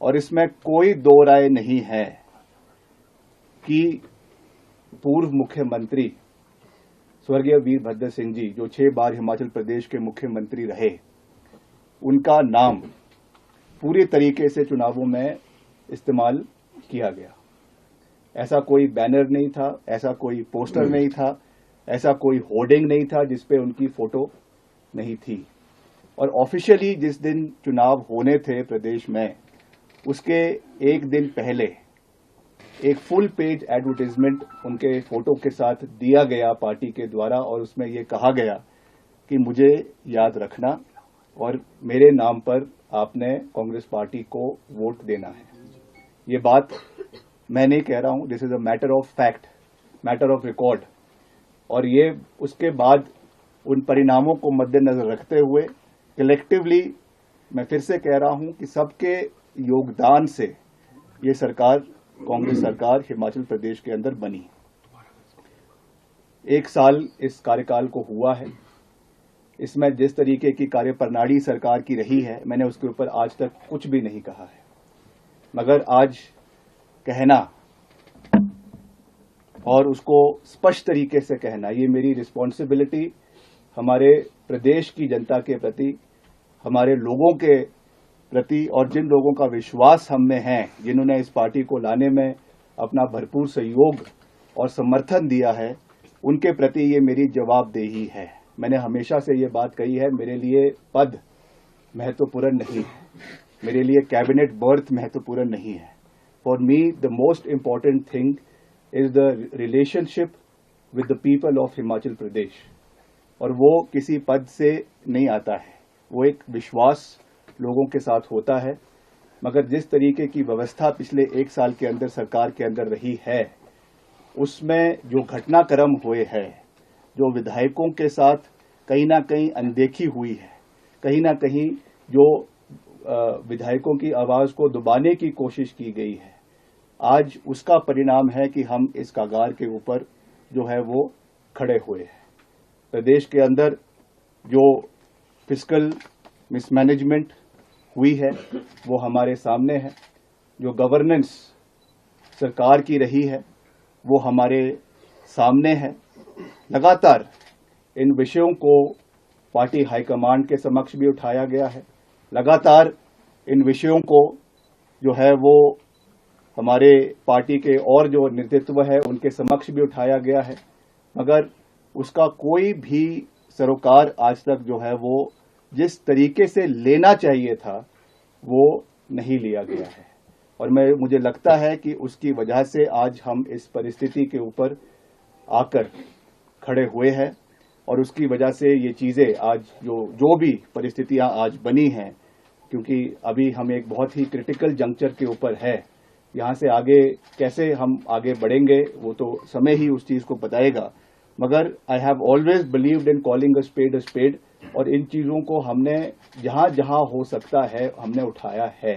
और इसमें कोई दो राय नहीं है कि पूर्व मुख्यमंत्री स्वर्गीय वीरभद्र सिंह जी, जो 6 बार हिमाचल प्रदेश के मुख्यमंत्री रहे, उनका नाम पूरी तरीके से चुनावों में इस्तेमाल किया गया। ऐसा कोई बैनर नहीं था, ऐसा कोई पोस्टर नहीं था, ऐसा कोई होर्डिंग नहीं था जिसपे उनकी फोटो नहीं थी। और ऑफिशियली जिस दिन चुनाव होने थे प्रदेश में, उसके एक दिन पहले एक फुल पेज एडवर्टाइजमेंट उनके फोटो के साथ दिया गया पार्टी के द्वारा, और उसमें ये कहा गया कि मुझे याद रखना और मेरे नाम पर आपने कांग्रेस पार्टी को वोट देना है। ये बात मैं नहीं कह रहा हूं, this is a matter of fact, matter of record. और ये उसके बाद उन परिणामों को मद्देनजर रखते हुए कलेक्टिवली मैं फिर से कह रहा हूं कि सबके योगदान से ये सरकार, कांग्रेस सरकार हिमाचल प्रदेश के अंदर बनी। 1 साल इस कार्यकाल को हुआ है। इसमें जिस तरीके की कार्यप्रणाली सरकार की रही है, मैंने उसके ऊपर आज तक कुछ भी नहीं कहा है, मगर आज कहना और उसको स्पष्ट तरीके से कहना, ये मेरी रिस्पॉन्सिबिलिटी हमारे प्रदेश की जनता के प्रति, हमारे लोगों के प्रति, और जिन लोगों का विश्वास हम में है, जिन्होंने इस पार्टी को लाने में अपना भरपूर सहयोग और समर्थन दिया है, उनके प्रति ये मेरी जवाबदेही है। मैंने हमेशा से ये बात कही है, मेरे लिए पद महत्वपूर्ण नहीं है, मेरे लिए कैबिनेट बर्थ महत्वपूर्ण नहीं है। For me the most important thing is the relationship with the people of Himachal Pradesh, और वो किसी पद से नहीं आता है, वो एक विश्वास लोगों के साथ होता है। मगर जिस तरीके की व्यवस्था पिछले 1 साल के अंदर सरकार के अंदर रही है, उसमें जो घटनाक्रम हुए हैं, जो विधायकों के साथ कहीं ना कहीं अनदेखी हुई है, कहीं ना कहीं जो विधायकों की आवाज को दबाने की कोशिश की गई है, आज उसका परिणाम है कि हम इस कगार के ऊपर जो है वो खड़े हुए हैं। प्रदेश के अंदर जो फिस्कल मिसमैनेजमेंट हुई है वो हमारे सामने है, जो गवर्नेंस सरकार की रही है वो हमारे सामने है। लगातार इन विषयों को पार्टी हाईकमांड के समक्ष भी उठाया गया है, लगातार इन विषयों को जो है वो हमारे पार्टी के और जो नेतृत्व है उनके समक्ष भी उठाया गया है, मगर उसका कोई भी सरोकार आज तक जो है वो जिस तरीके से लेना चाहिए था वो नहीं लिया गया है। और मुझे लगता है कि उसकी वजह से आज हम इस परिस्थिति के ऊपर आकर खड़े हुए हैं, और उसकी वजह से ये चीज़ें आज जो भी परिस्थितियां आज बनी हैं, क्योंकि अभी हम एक बहुत ही क्रिटिकल जंक्चर के ऊपर है। यहाँ से आगे कैसे हम आगे बढ़ेंगे वो तो समय ही उस चीज़ को बताएगा, मगर I have always believed in calling a spade, और इन चीज़ों को हमने जहाँ जहाँ हो सकता है हमने उठाया है।